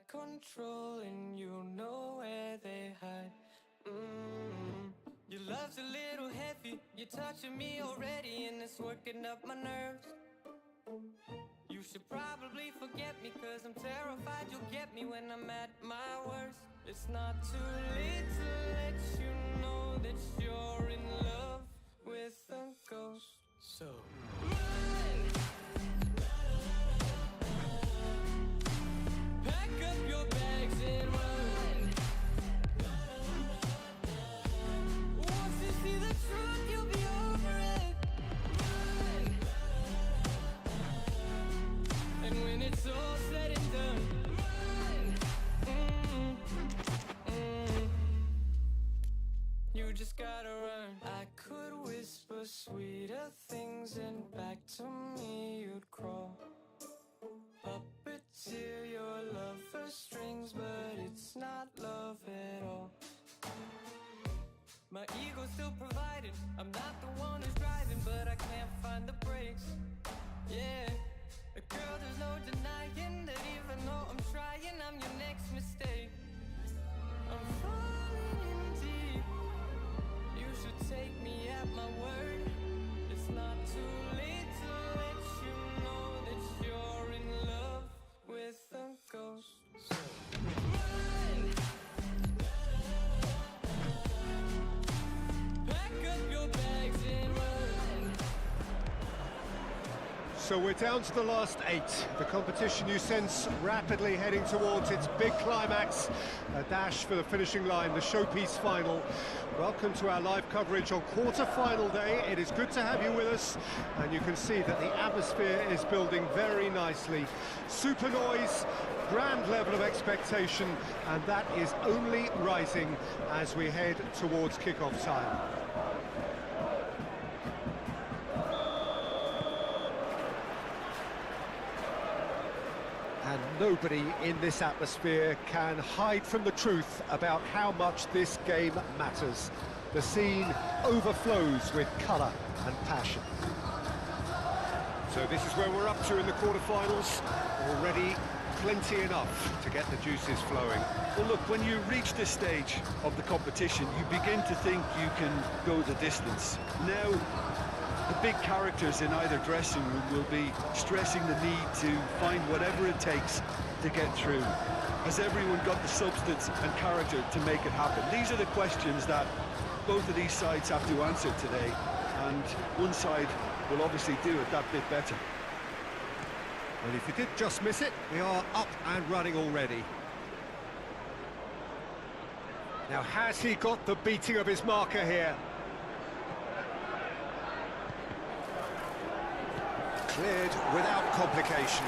control and you know where they hide. Your love's a little heavy, you're touching me already and it's working up my nerves. You should probably forget me, cause I'm terrified you'll get me when I'm at my worst. It's not too late to let you know that you're in love with a ghost. So run! Pack up your bags and run. Once you see the truth, you'll be over it. And when it's all said and done, you just gotta run. I could whisper sweeter things and back to me you'd crawl. Puppeteer your love for strings, but it's not love at all. My ego's still providing, I'm not the one who's driving, but I can't find the brakes. Yeah. Girl, there's no denying that even though I'm trying, I'm your next mistake. I'm falling in deep. You should take me at my word. It's not too late to let you know that you're in love with a ghost. So run! Pack up your bags and run. So we're down to the last 8. The competition you sense rapidly heading towards its big climax. A dash for the finishing line, the showpiece final. Welcome to our live coverage on quarter-final day. It is good to have you with us, and you can see that the atmosphere is building very nicely. Super noise, grand level of expectation, and that is only rising as we head towards kick-off time. And nobody in this atmosphere can hide from the truth about how much this game matters. The scene overflows with colour and passion. So this is where we're up to in the quarterfinals. Already plenty enough to get the juices flowing. Well, look, when you reach this stage of the competition, you begin to think you can go the distance. Now, the big characters in either dressing room will be stressing the need to find whatever it takes to get through. Has everyone got the substance and character to make it happen? These are the questions that both of these sides have to answer today, and one side will obviously do it that bit better. And if you did just miss it, we are up and running already. Now, has he got the beating of his marker here? Cleared without complication.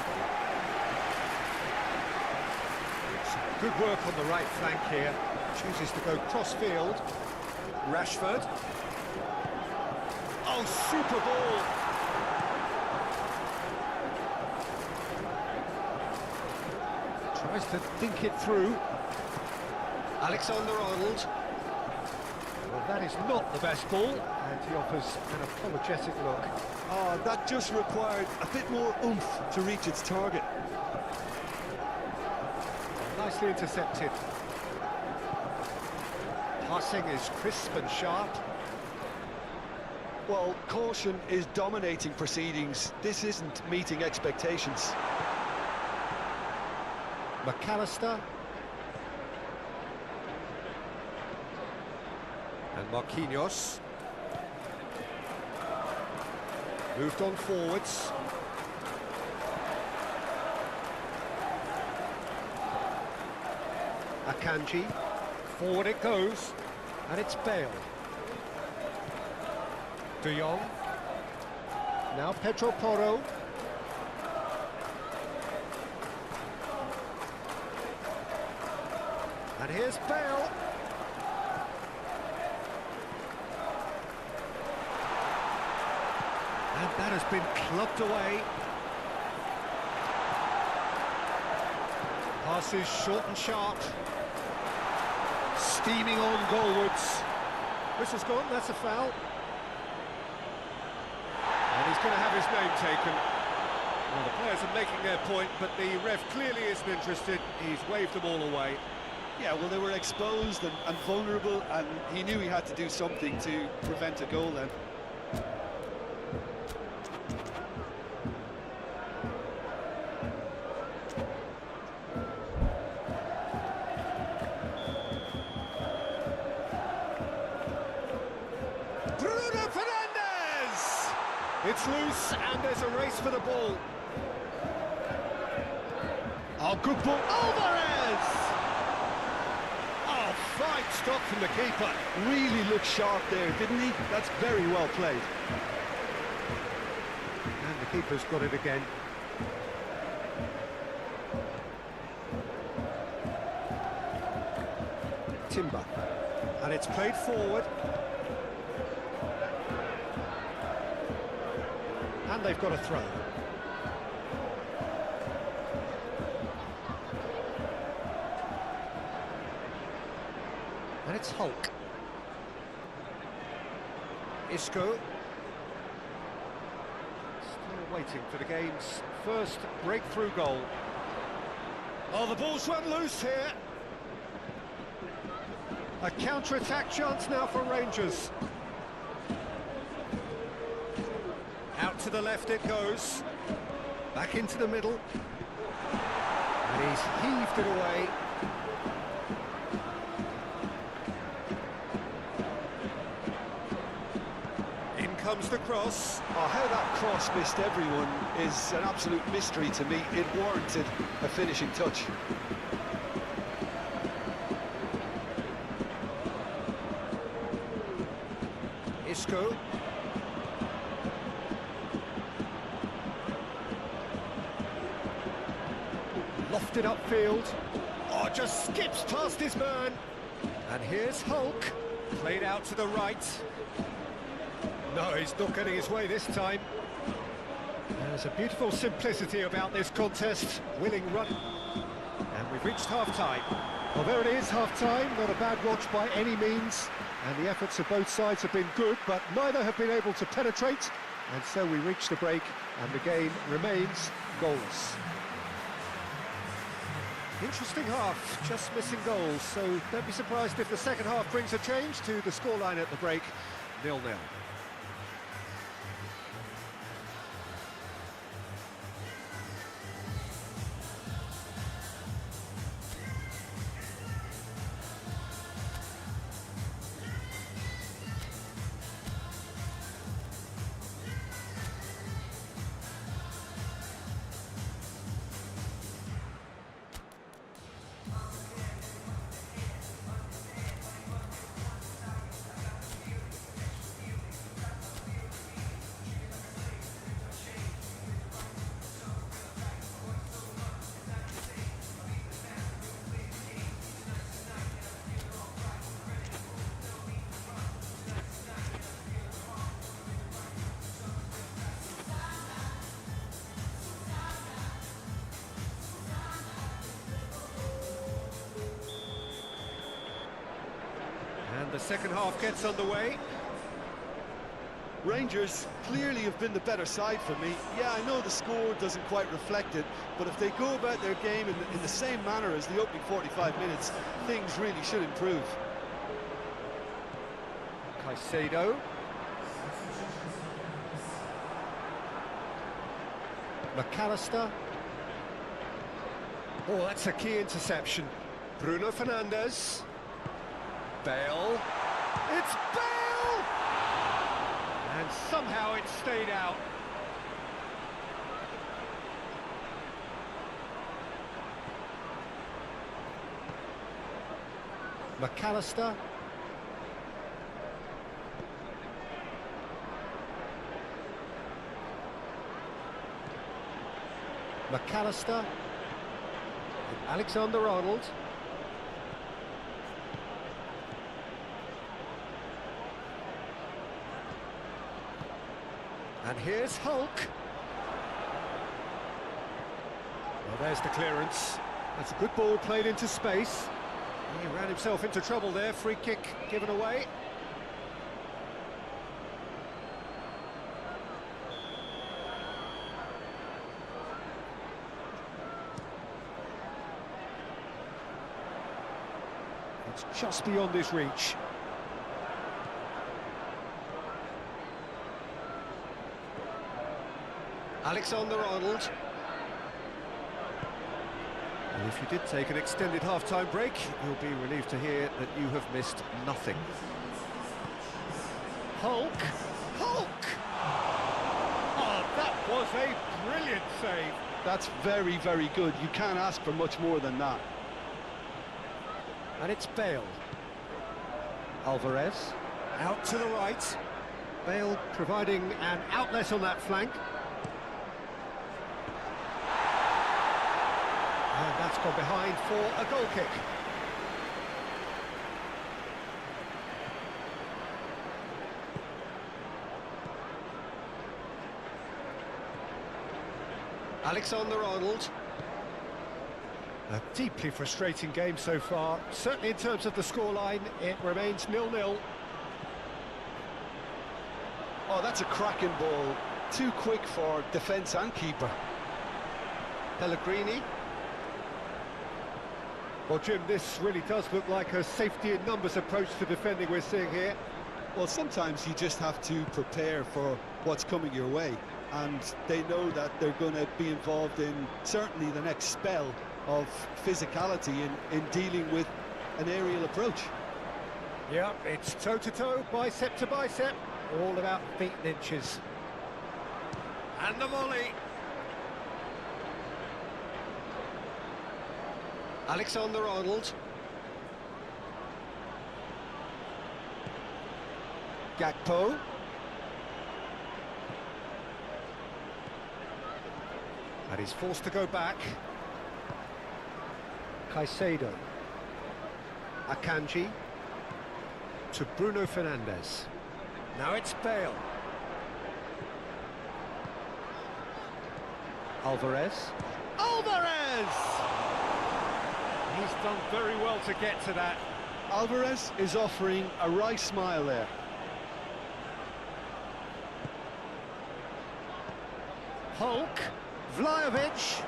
Some good work on the right flank here. Chooses to go cross-field. Rashford. Oh, super ball! Tries to think it through. Alexander-Arnold. Well, that is not the best ball, and he offers an apologetic look. Oh, that just required a bit more oomph to reach its target. Nicely intercepted. Passing is crisp and sharp. Well, caution is dominating proceedings. This isn't meeting expectations. McAllister. And Marquinhos. Moved on forwards. Akanji. Forward it goes. And it's Bale. De Jong. Now Pedro Porro. And here's Bale. And that has been clubbed away. Passes short and sharp. Steaming on goalwards. Whistle's gone, that's a foul. And he's going to have his name taken. Well, the players are making their point, but the ref clearly isn't interested. He's waved them all away. Yeah, well, they were exposed and vulnerable, and he knew he had to do something to prevent a goal then. Bruno Fernandes! It's loose, and there's a race for the ball. Oh, good ball. Alvarez! Oh, fine stop from the keeper. Really looked sharp there, didn't he? That's very well played. And the keeper's got it again. Timber. And it's played forward. And they've got a throw. And it's Hulk. Isco. Still waiting for the game's first breakthrough goal. Oh, the ball's run loose here. A counter-attack chance now for Rangers. Out to the left it goes. Back into the middle. And he's heaved it away. In comes the cross. Oh, how that cross missed everyone is an absolute mystery to me. It warranted a finishing touch. Isco. Lofted upfield. Oh, just skips past his man. And here's Hulk. Played out to the right. No, he's not getting his way this time. There's a beautiful simplicity about this contest. Willing run. And we've reached half-time. Well, there it is, half-time. Not a bad watch by any means. And the efforts of both sides have been good, but neither have been able to penetrate. And so we reach the break, and the game remains goalless. Interesting half, just missing goals, so don't be surprised if the second half brings a change to the scoreline at the break, 0-0. And the second half gets underway. Rangers clearly have been the better side for me. Yeah, I know the score doesn't quite reflect it, but if they go about their game in the same manner as the opening 45 minutes, things really should improve. Caicedo. McAllister. Oh, that's a key interception. Bruno Fernandes. Bale. It's Bale! And somehow it stayed out. McAllister. McAllister. And Alexander-Arnold. And here's Hulk. Well, there's the clearance. That's a good ball played into space. He ran himself into trouble there. Free kick given away. It's just beyond his reach. Alexander-Arnold. And if you did take an extended half-time break, you'll be relieved to hear that you have missed nothing. Hulk! Hulk! Oh, that was a brilliant save. That's very, very good. You can't ask for much more than that. And it's Bale. Alvarez, out to the right. Bale providing an outlet on that flank. And that's gone behind for a goal kick. Alexander-Arnold. A deeply frustrating game so far. Certainly in terms of the scoreline, it remains 0-0. Oh, that's a cracking ball. Too quick for defence and keeper. Pellegrini. Well, Jim, this really does look like a safety in numbers approach to defending we're seeing here. Well, sometimes you just have to prepare for what's coming your way, and they know that they're going to be involved in certainly the next spell of physicality in dealing with an aerial approach. Yeah, it's toe-to-toe, bicep to bicep, all about feet and inches. And the volley. Alexander-Arnold. Gakpo. And he's forced to go back. Caicedo. Akanji. To Bruno Fernandes. Now it's Bale. Alvarez. Alvarez! He's done very well to get to that. Alvarez is offering a wry smile there. Hulk. Vlahovic.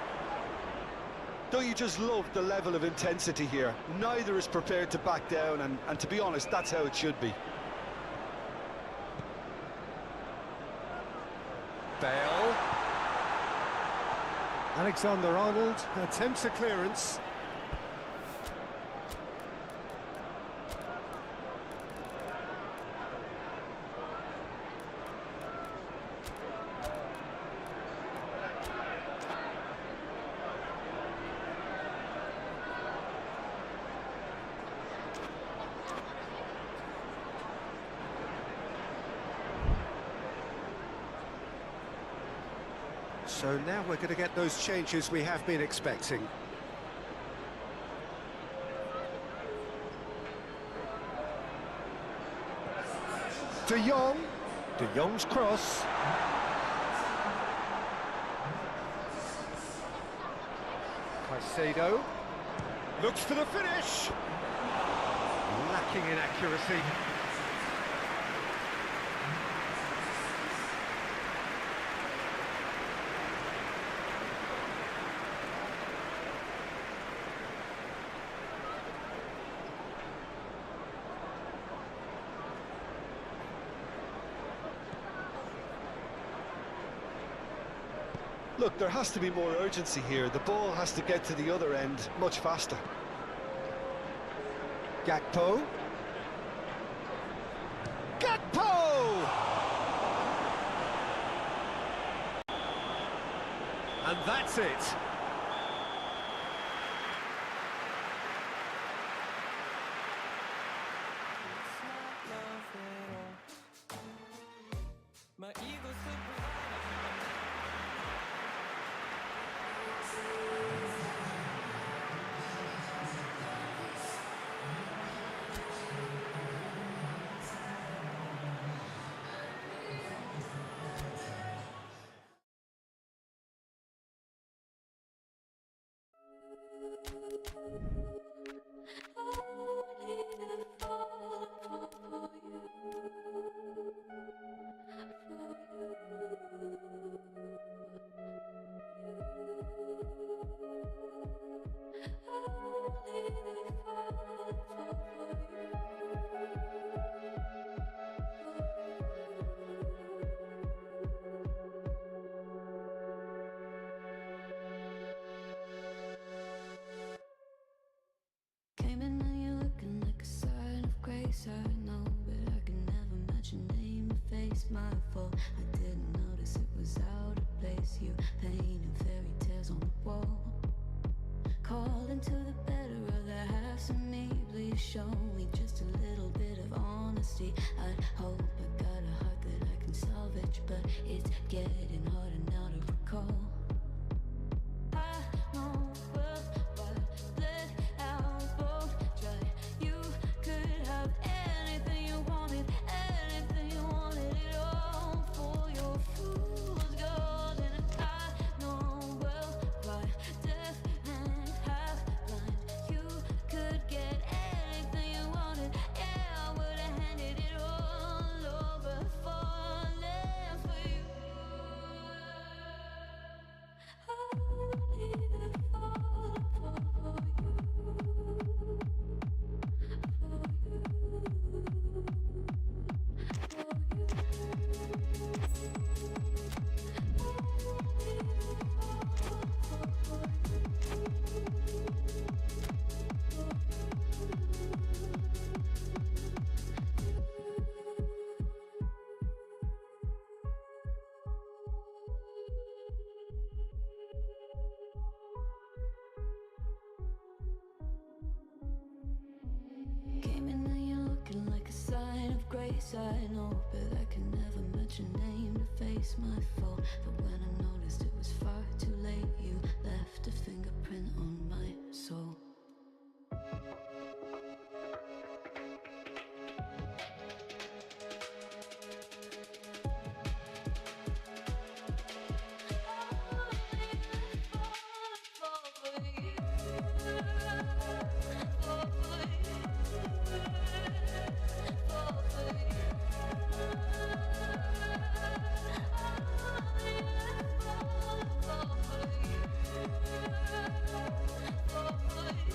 Don't you just love the level of intensity here? Neither is prepared to back down, and to be honest, that's how it should be. Bale. Alexander-Arnold attempts a clearance. So now we're going to get those changes we have been expecting. De Jong. De Jong's cross. Caicedo. Looks for the finish. Lacking in accuracy. Look, there has to be more urgency here. The ball has to get to the other end much faster. Gakpo. Gakpo! And that's it. My ego's super grace, I know, but I can never match your name or face. My fault, I didn't notice it was out of place. You painting fairy tales on the wall, calling to the better of the halves of me. Please show me just a little bit of honesty. I'd hope I got a heart that I can salvage, but it's getting harder now to recall. I know well what let out both dry. You could have anything you wanted it all for your fool's gold. And I know well why deaf and half blind. You could get anything you wanted, yeah, I would have handed it all over, falling for you. Only the fall for came in and you're looking like a sign of grace. I know, but I can never match your name to face. My fault, but when I noticed it was far too late, you left a fingerprint on my soul. For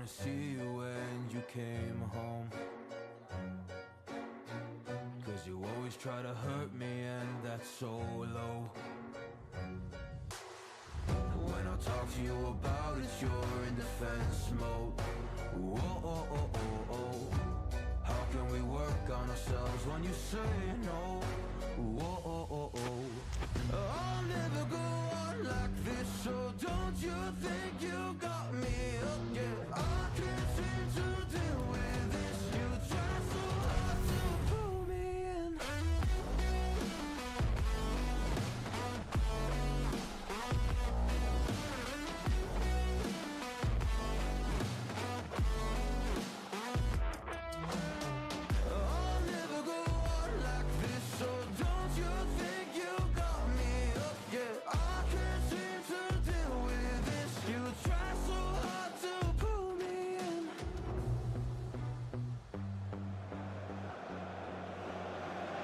wanna see you when you came home. 'Cause you always try to hurt me and that's so low. When I talk to you about it, you're in defense mode. Oh, oh, oh, oh, oh. How can we work on ourselves when you say no? Oh, oh, oh, oh. I'll never go on like this, so don't you think you got me up? Yeah, I can't seem to deal with this. You try so hard to pull me in. I'll never go on like this, so don't you think you got me up? Yeah, I can't seem to deal with this. You try so hard to pull me in.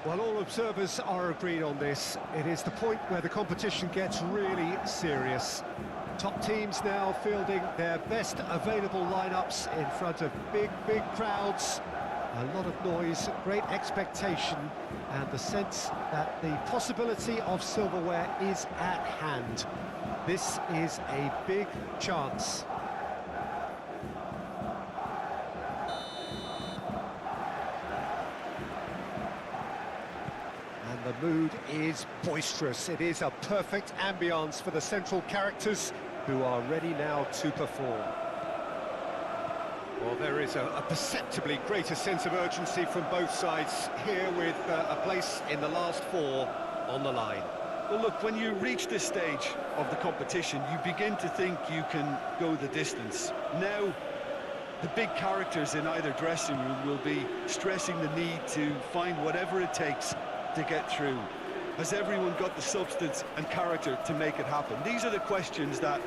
Well, all observers are agreed on this. It is the point where the competition gets really serious. Top teams now fielding their best available lineups in front of big crowds. A lot of noise, great expectation, and the sense that the possibility of silverware is at hand. This is a big chance. And the mood is boisterous. It is a perfect ambience for the central characters who are ready now to perform. Well, there is a perceptibly greater sense of urgency from both sides here, with a place in the last four on the line. Well, look, when you reach this stage of the competition, you begin to think you can go the distance. Now, the big characters in either dressing room will be stressing the need to find whatever it takes to get through. Has everyone got the substance and character to make it happen? These are the questions that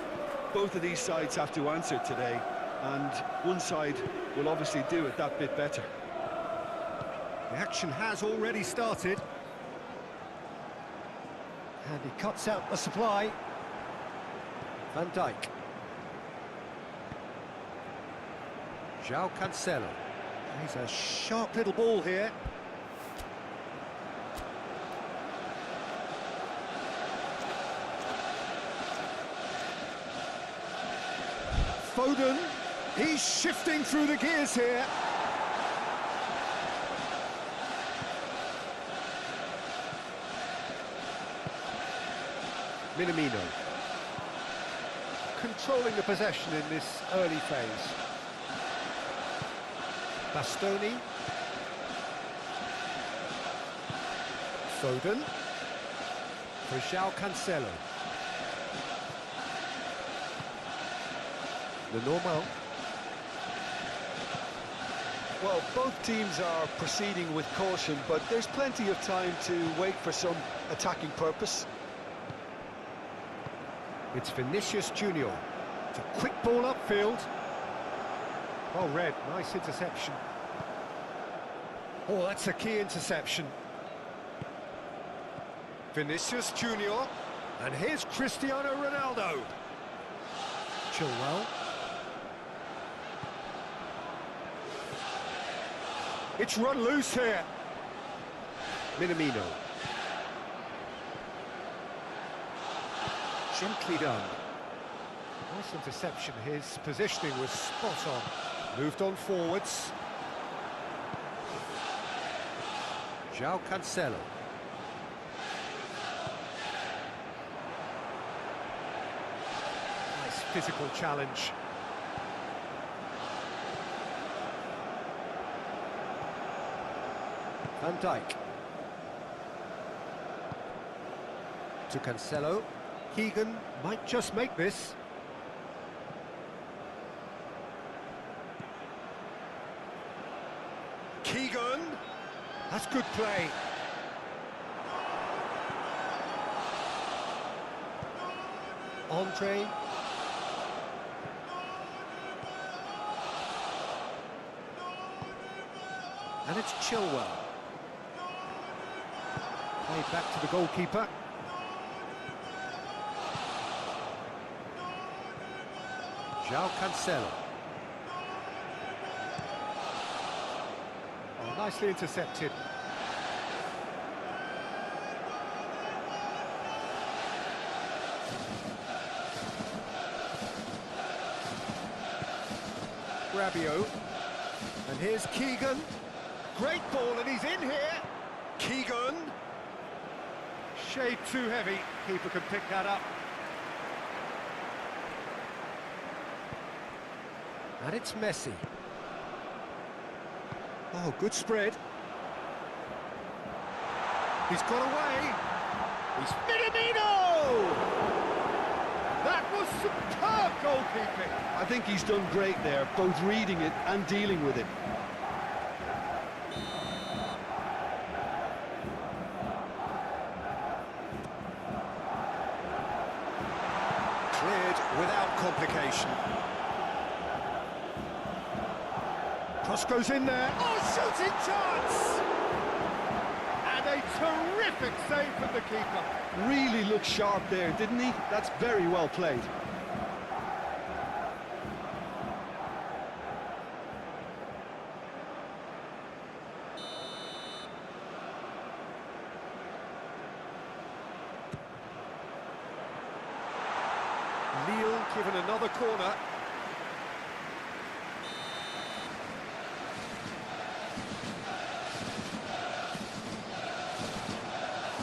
both of these sides have to answer today, and one side will obviously do it that bit better. The action has already started. And he cuts out the supply. Van Dijk. João Cancelo. He's a sharp little ball here. Foden, he's shifting through the gears here. Minamino. Controlling the possession in this early phase. Bastoni. Foden. For João Cancelo. The normal. Well, both teams are proceeding with caution, but there's plenty of time to wait for some attacking purpose. It's Vinicius Junior. It's a quick ball upfield. Well read, nice interception. Oh, that's a key interception. Vinicius Junior. And here's Cristiano Ronaldo. Chilwell. It's run loose here. Minamino. Gently done. Nice interception. His positioning was spot on. Moved on forwards. João Cancelo. Nice physical challenge. Van Dijk. To Cancelo. Keegan might just make this. Keegan. That's good play. Andre. And it's Chilwell. Played back to the goalkeeper. João Cancelo. Nicely intercepted. Rabiot. And here's Keegan. Great ball, and he's in here. Keegan. Shade too heavy. Keeper can pick that up. And it's Messi. Oh, good spread. He's got away. He's Minamino! That was superb goalkeeping. I think he's done great there, both reading it and dealing with it. Cleared without complication. Cross goes in there. Oh, shooting chance! And a terrific save from the keeper. Really looked sharp there, didn't he? That's very well played. Lille given another corner.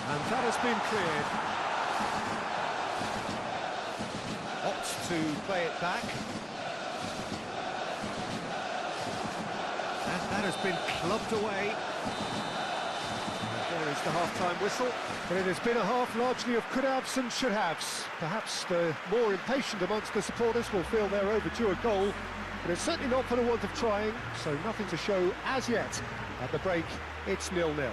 And that has been cleared. Opts to play it back. And that has been clubbed away. And there is the half-time whistle. But it has been a half largely of could-haves and should-haves. Perhaps the more impatient amongst the supporters will feel they're overdue a goal. But it's certainly not for the want of trying, so nothing to show as yet. At the break, it's 0-0.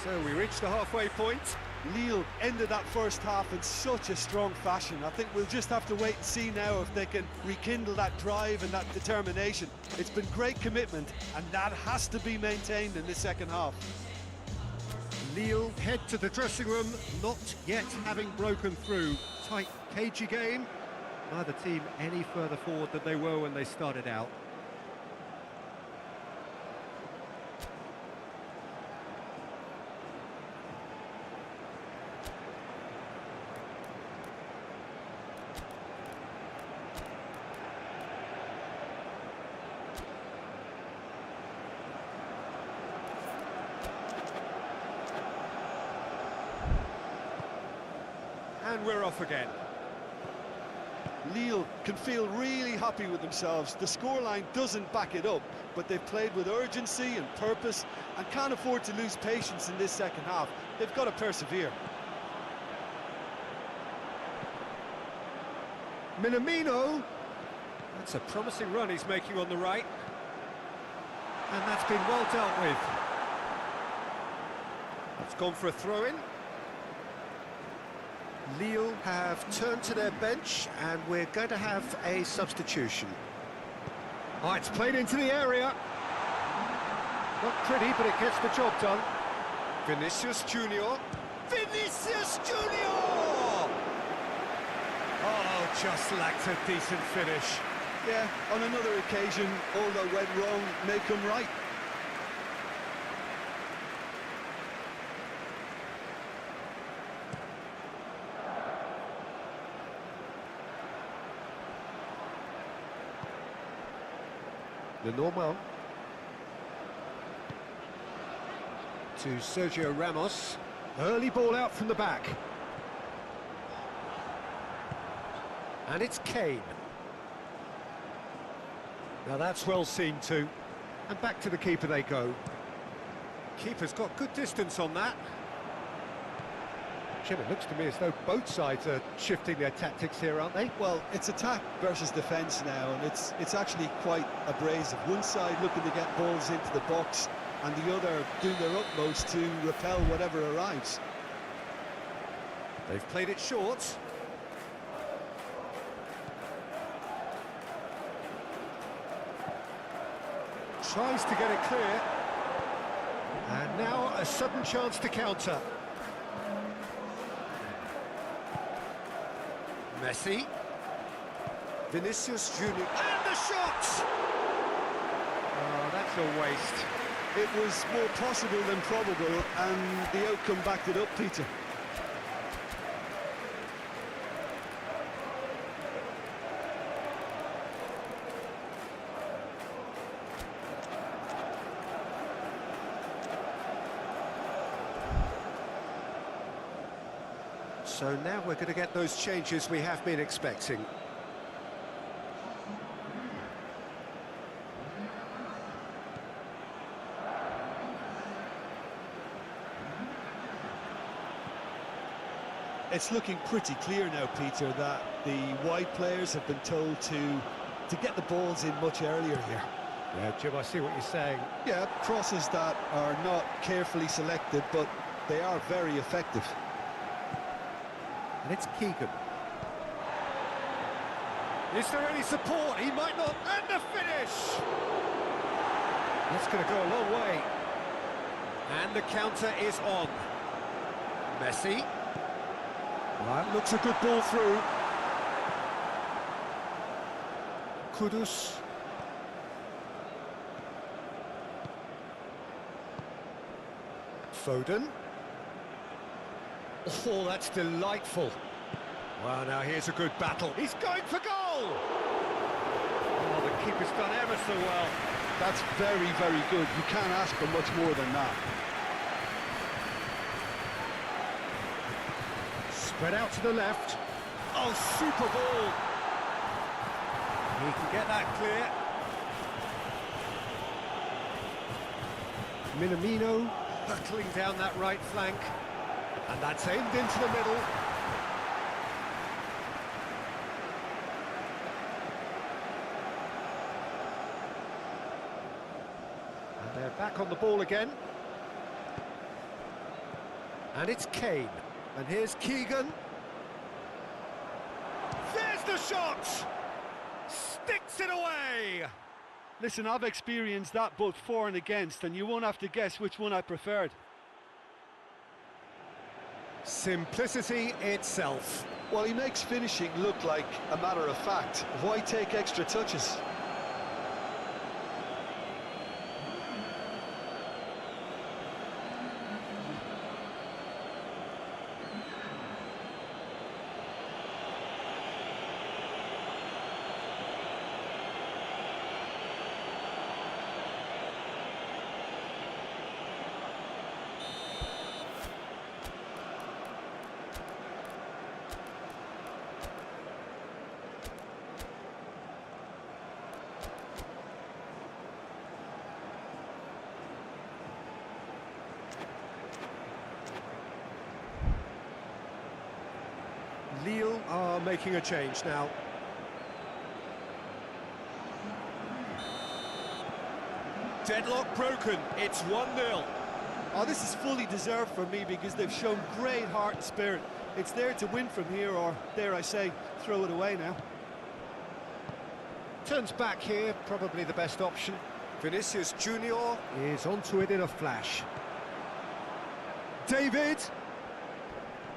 So we reach the halfway point. Lille ended that first half in such a strong fashion. I think we'll just have to wait and see now if they can rekindle that drive and that determination. It's been great commitment, and that has to be maintained in the second half. Lille head to the dressing room, not yet having broken through. Tight, cagey game. Neither team any further forward than they were when they started out. And we're off again. Lille can feel really happy with themselves. The scoreline doesn't back it up, but they've played with urgency and purpose and can't afford to lose patience in this second half. They've got to persevere. Minamino. That's a promising run he's making on the right. And that's been well dealt with. It's gone for a throw-in. Lille have turned to their bench, and we're going to have a substitution. Oh, it's played into the area. Not pretty, but it gets the job done. Vinicius Junior. Vinicius Junior! Oh, just lacked a decent finish. Yeah, on another occasion, all that went wrong may come right. Lenormand to Sergio Ramos. Early ball out from the back. And it's Kane. Now that's well seen too. And back to the keeper they go. Keeper's got good distance on that. Jim, it looks to me as though both sides are shifting their tactics here, aren't they? Well, it's attack versus defence now, and it's actually quite abrasive. One side looking to get balls into the box, and the other doing their utmost to repel whatever arrives. They've played it short. Tries to get it clear. And now a sudden chance to counter. Messi. Vinicius Junior. And the shot! Oh, that's a waste. It was more possible than probable, and the outcome backed it up, Peter. So now we're going to get those changes we have been expecting. It's looking pretty clear now, Peter, that the wide players have been told to get the balls in much earlier here. Yeah, Jim, I see what you're saying. Yeah, crosses that are not carefully selected, but they are very effective. And it's Keegan. Is there any support? He might not. And the finish! That's going to go a long way. And the counter is on. Messi. That looks a good ball through. Kudus. Foden. Oh, that's delightful. Well, now here's a good battle. He's going for goal! Oh, the keeper's done ever so well. That's very, very good. You can't ask for much more than that. Spread out to the left. Oh, super ball! He can get that clear. Minamino hurtling down that right flank. And that's aimed into the middle. And they're back on the ball again. And it's Kane. And here's Keegan. There's the shot! Sticks it away! Listen, I've experienced that both for and against, and you won't have to guess which one I preferred. Simplicity itself. Well, he makes finishing look like a matter of fact. Why take extra touches? Lille are making a change now. Deadlock broken, it's 1-0. Oh, this is fully deserved for me because they've shown great heart and spirit. It's there to win from here, or dare I say, throw it away now. Turns back here, probably the best option. Vinicius Junior is onto it in a flash. David!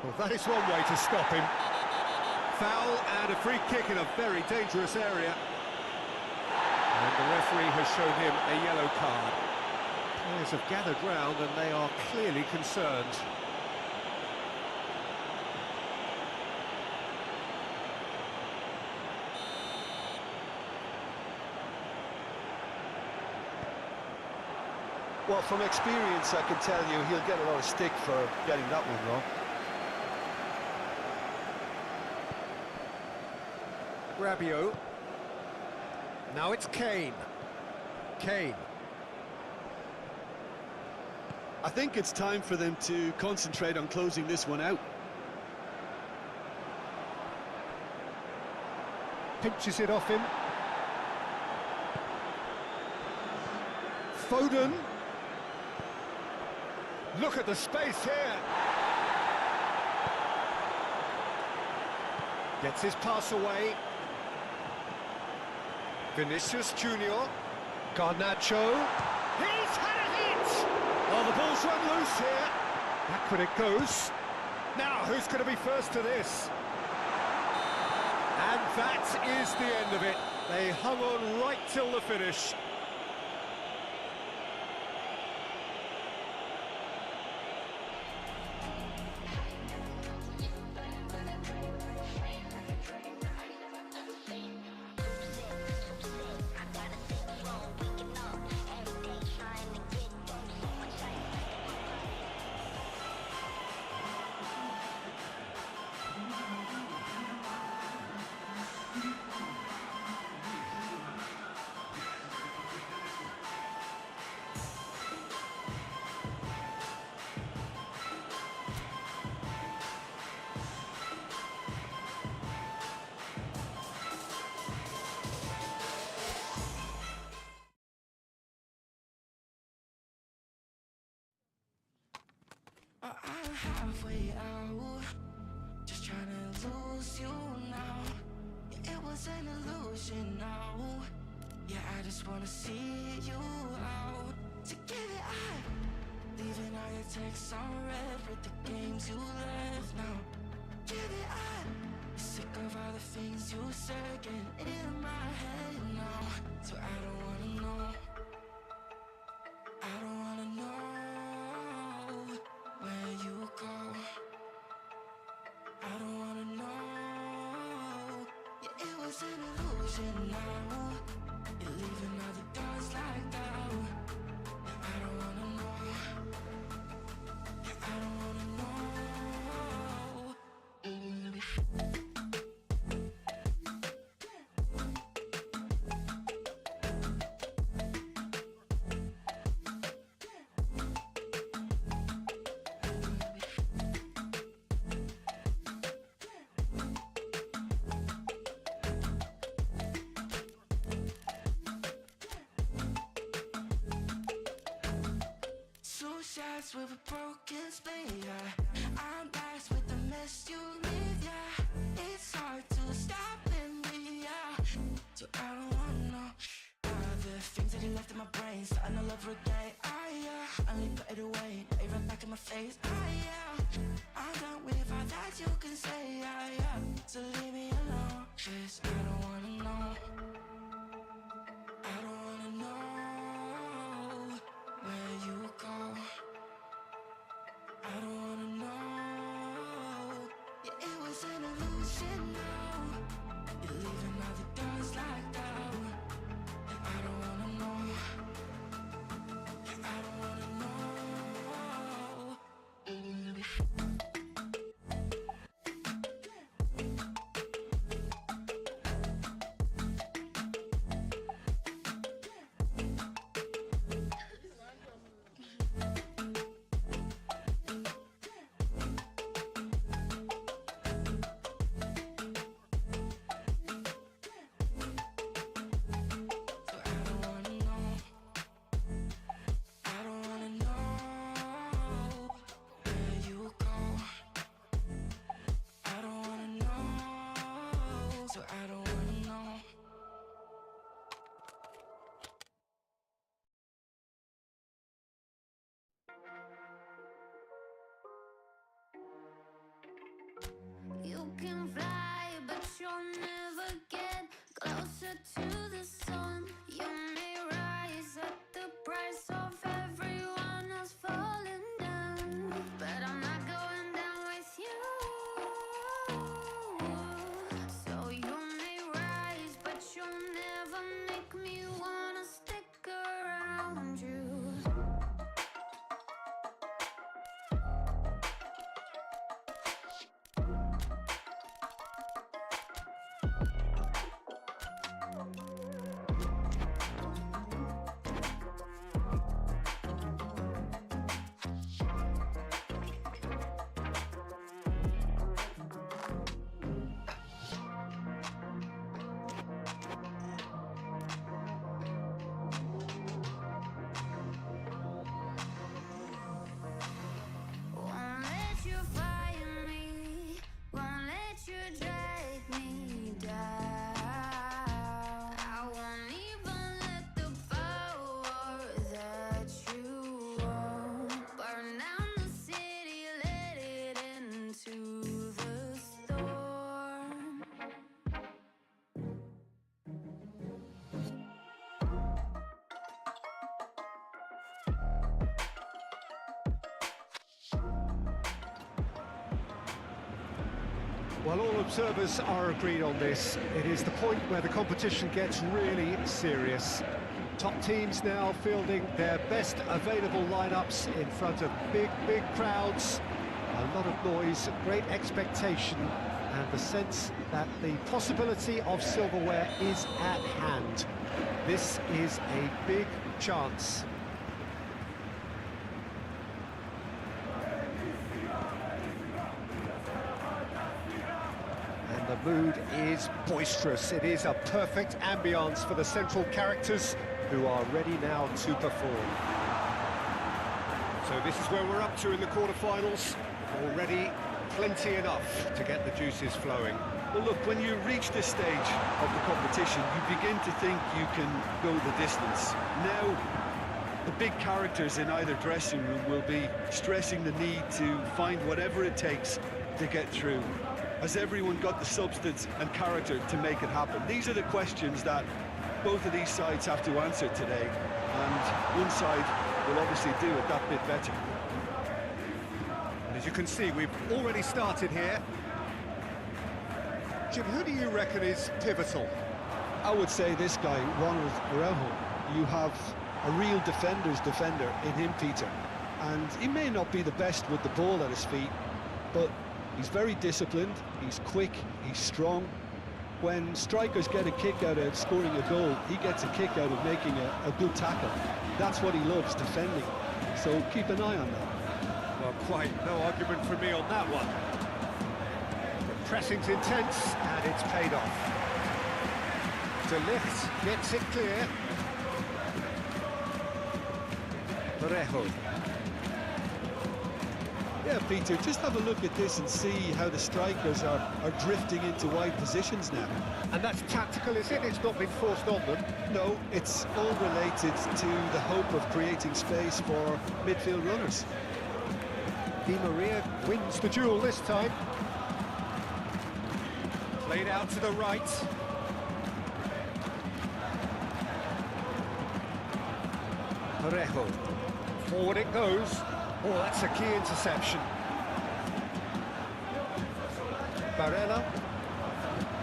Well, that is one way to stop him. Foul and a free kick in a very dangerous area. And the referee has shown him a yellow card. Players have gathered round and they are clearly concerned. Well, from experience, I can tell you he'll get a lot of stick for getting that one wrong. Rabiot. Now it's Kane. Kane. I think it's time for them to concentrate on closing this one out. Pinches it off him. Foden. Look at the space here. Gets his pass away. Vinicius Junior. Garnacho. He's had a hit! Oh, the ball's run loose here. Back when it goes. Now, who's going to be first to this? And that is the end of it. They hung on right till the finish. halfway out, just trying to lose you now. Yeah, it was an illusion now. Yeah, I just wanna see you out. To give it up, leaving all your texts on red with the games you left now. Give it up, sick of all the things you said, getting in my head now. So I don't wanna know, I don't wanna know where you go. I don't wanna know. Yeah, it was an illusion now. You're leaving all the doors locked out. And I don't wanna know. Yeah, I don't wanna know. Shots with a broken spleen, yeah. I'm blessed with the mess you leave, yeah. It's hard to stop and breathe, yeah. So I don't wanna know all the things that he left in my brain. Starting all over again, yeah. Only put it away, they run back in my face, yeah. I'm done with all that you can say, yeah. So leave me alone, 'cause I don't wanna know. I don't wanna know where you go. I don't wanna know. Yeah, it was an illusion now. You're leaving all the doors locked out. And I don't wanna know. Yeah, I don't wanna know. You can fly, but you'll never get closer to the sun. You may rise at the price of everyone else falling down, but I'm not going down with you. So you may rise, but you'll never make me wanna stick around you. Won't let you fire me, won't let you drag me down. I won't even let the power that you own burn down the city, let it into the storm. Well, all observers are agreed on this. It is the point where the competition gets really serious. Top teams now fielding their best available lineups in front of big crowds. A lot of noise, great expectation, and the sense that the possibility of silverware is at hand. This is a big chance. And the mood is boisterous. It is a perfect ambience for the central characters who are ready now to perform. So this is where we're up to in the quarterfinals. Already plenty enough to get the juices flowing. Well, look, when you reach this stage of the competition, you begin to think you can go the distance. Now, the big characters in either dressing room will be stressing the need to find whatever it takes to get through. Has everyone got the substance and character to make it happen? These are the questions that both of these sides have to answer today, and one side will obviously do it that bit better. And as you can see, we've already started here. Jim, who do you reckon is pivotal? I would say this guy, Ronald Araujo. You have a real defender's defender in him, Peter. And he may not be the best with the ball at his feet, but he's very disciplined, he's quick, he's strong. When strikers get a kick out of scoring a goal, he gets a kick out of making a good tackle. That's what he loves, defending. So keep an eye on that. Well, quite no argument from me on that one. The pressing's intense, and it's paid off. De Ligt gets it clear. Parejo. Yeah, Peter, just have a look at this and see how the strikers are drifting into wide positions now. And that's tactical, is it? It's not been forced on them. No, it's all related to the hope of creating space for midfield runners. Di Maria wins the duel this time. Played out to the right. Parejo. Forward it goes. Oh, that's a key interception. Barella.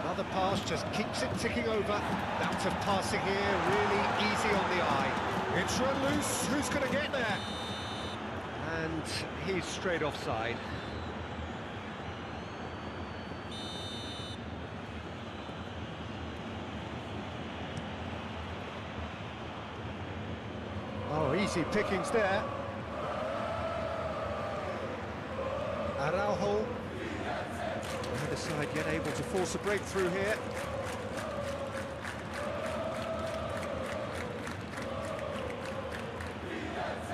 Another pass, just keeps it ticking over. Out of passing here, really easy on the eye. It's run loose, who's going to get there? And he's straight offside. Oh, easy pickings there. Araujo. Neither side yet able to force a breakthrough here.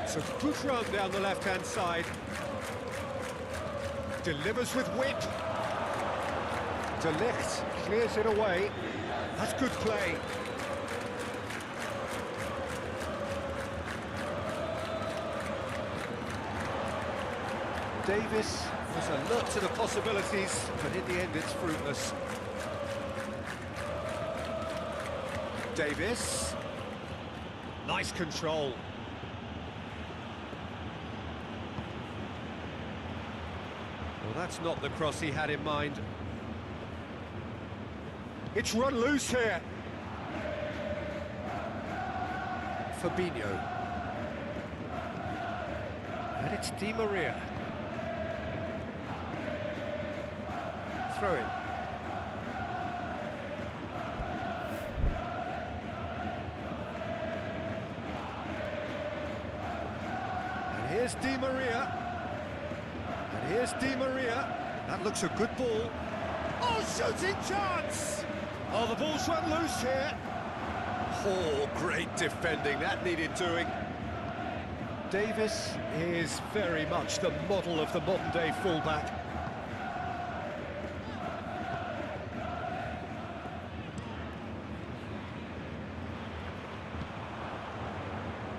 It's a good run down the left-hand side. Delivers with wit. De Ligt clears it away. That's good play. Davis was alert to the possibilities, but in the end it's fruitless. Davis. Nice control. Well, that's not the cross he had in mind. It's run loose here. Fabinho. And it's Di Maria. Throw in. And here's Di Maria. And here's Di Maria. That looks a good ball. Oh, shooting chance! Oh, the ball's run loose here. Oh, great defending. That needed doing. Davis is very much the model of the modern-day fullback.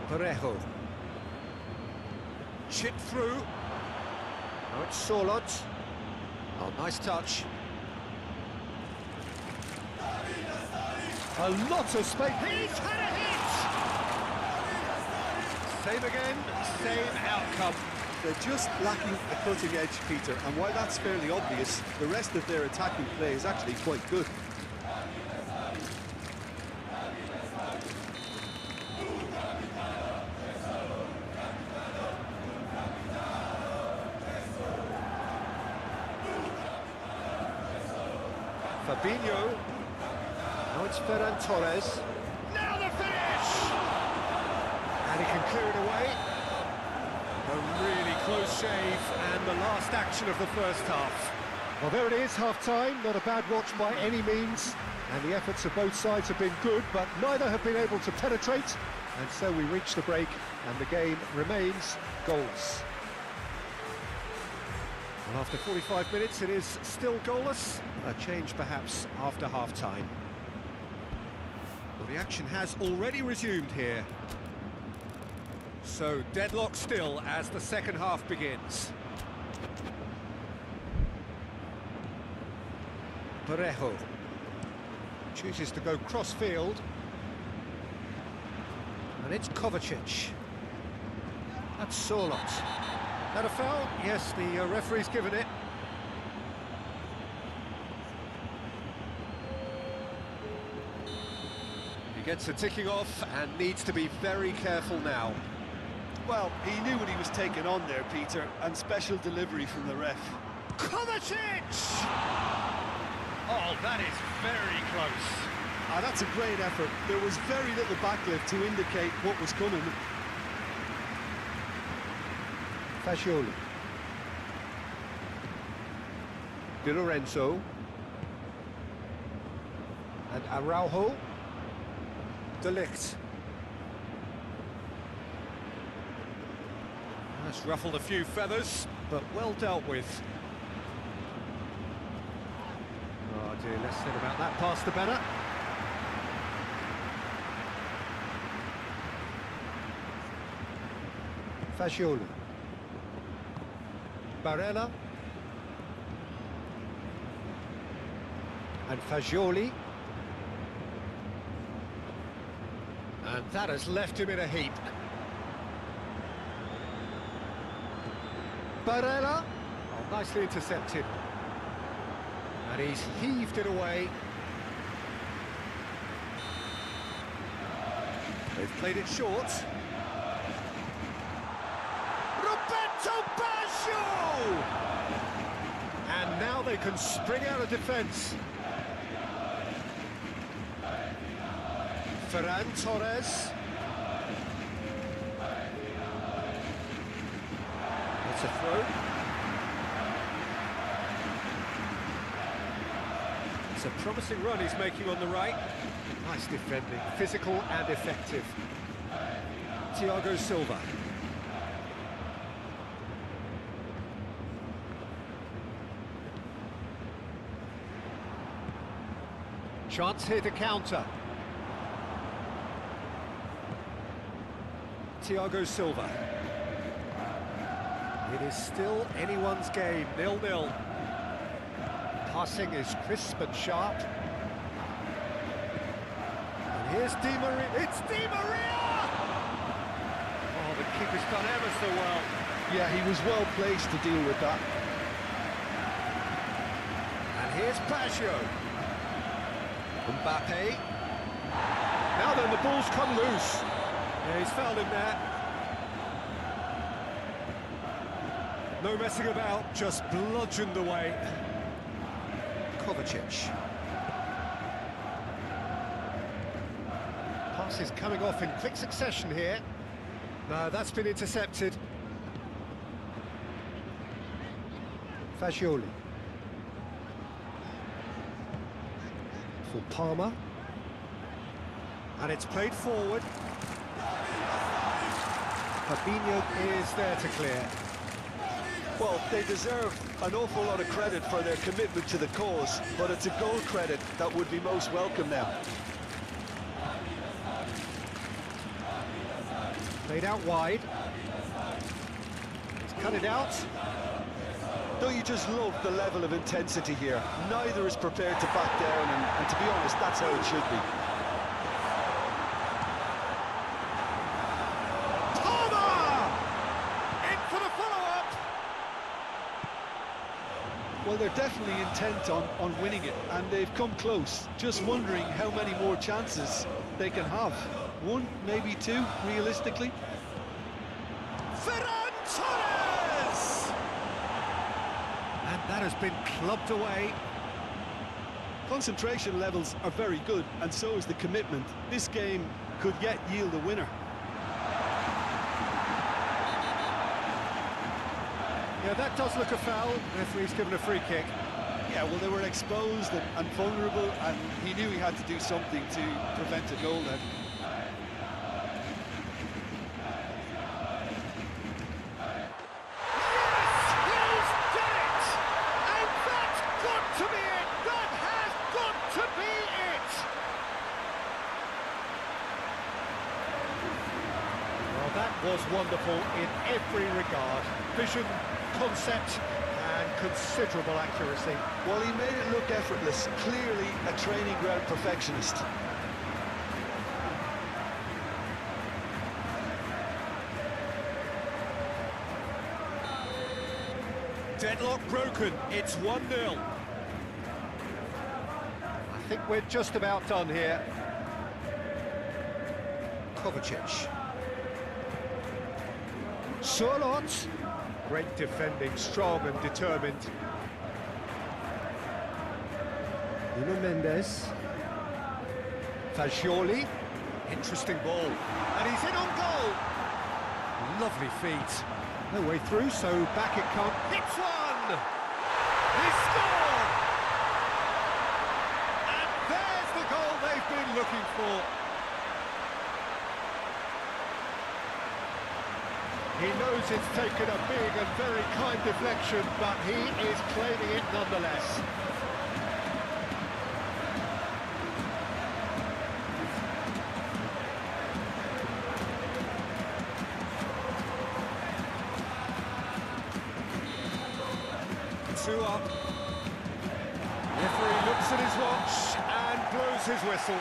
Parejo. Chip through. Now it's Sorlot. Oh, nice touch. A lot of space. He's had a hit! Same again, same outcome. They're just lacking a cutting edge, Peter, and while that's fairly obvious, the rest of their attacking play is actually quite good. Fabinho. Now it's Ferran Torres. Now the finish! And he can clear it away. A really close shave, and the last action of the first half. Well, there it is, half-time. Not a bad watch by any means. And the efforts of both sides have been good, but neither have been able to penetrate. And so we reach the break, and the game remains goalless. Well, after 45 minutes, it is still goalless. A change perhaps after half-time. Well, the action has already resumed here. So, deadlock still as the second half begins. Parejo chooses to go cross-field. And it's Kovacic. That's Sorlot. That a foul? Yes, the referee's given it. He gets a ticking off and needs to be very careful now. Well, he knew what he was taking on there, Peter, and special delivery from the ref. Kovacic! Oh, that is very close. Ah, that's a great effort. There was very little backlift to indicate what was coming. Fagioli. Di Lorenzo. And Araujo. De Ligt. That's ruffled a few feathers, but well dealt with. Oh dear, less said about that pass the better. Fagioli. Barella. And Fagioli. And that has left him in a heap. Barella. Oh, nicely intercepted. And he's heaved it away. They've played it short. Roberto Baggio! And now they can spring out of defence. Ferran Torres. It's a throw. It's a promising run he's making on the right. Nice defending, physical and effective. Thiago Silva. Chance here to counter. Thiago Silva. It is still anyone's game, 0-0. Passing is crisp and sharp. And here's Di Maria. It's Di Maria! Oh, the keeper's done ever so well. Yeah, he was well placed to deal with that. And here's Baggio. Mbappe. Now then, the ball's come loose. Yeah, he's fouled him there. No messing about, just bludgeoned away. Kovacic. Passes coming off in quick succession here. No, that's been intercepted. Fagioli. For Palmer. And it's played forward. Fabinho is there to clear. Well, they deserve an awful lot of credit for their commitment to the cause, but it's a goal credit that would be most welcome now. Played out wide. He's cut it out. Don't you just love the level of intensity here? Neither is prepared to back down, and to be honest, that's how it should be. Well, they're definitely intent on winning it, and they've come close. Just wondering how many more chances they can have. One, maybe two, realistically. Ferran Torres! And that has been clubbed away. Concentration levels are very good, and so is the commitment. This game could yet yield a winner. Yeah, that does look a foul. Referee's given a free kick. Yeah, well, they were exposed and vulnerable, and he knew he had to do something to prevent a goal then. Yes! He's done it! was wonderful in every regard. Vision, concept, and considerable accuracy. Well, he made it look effortless. Clearly a training ground perfectionist. Deadlock broken, it's 1-0. I think we're just about done here. Kovacic. Surlot. Great defending, strong and determined. Nuno Mendes. Fagioli. Interesting ball. And he's in on goal. Lovely feet. No way through, so back it comes. Hits one! He scored! And there's the goal they've been looking for. He knows it's taken a big and very kind deflection, but he is claiming it nonetheless. Two up. Referee looks at his watch and blows his whistle.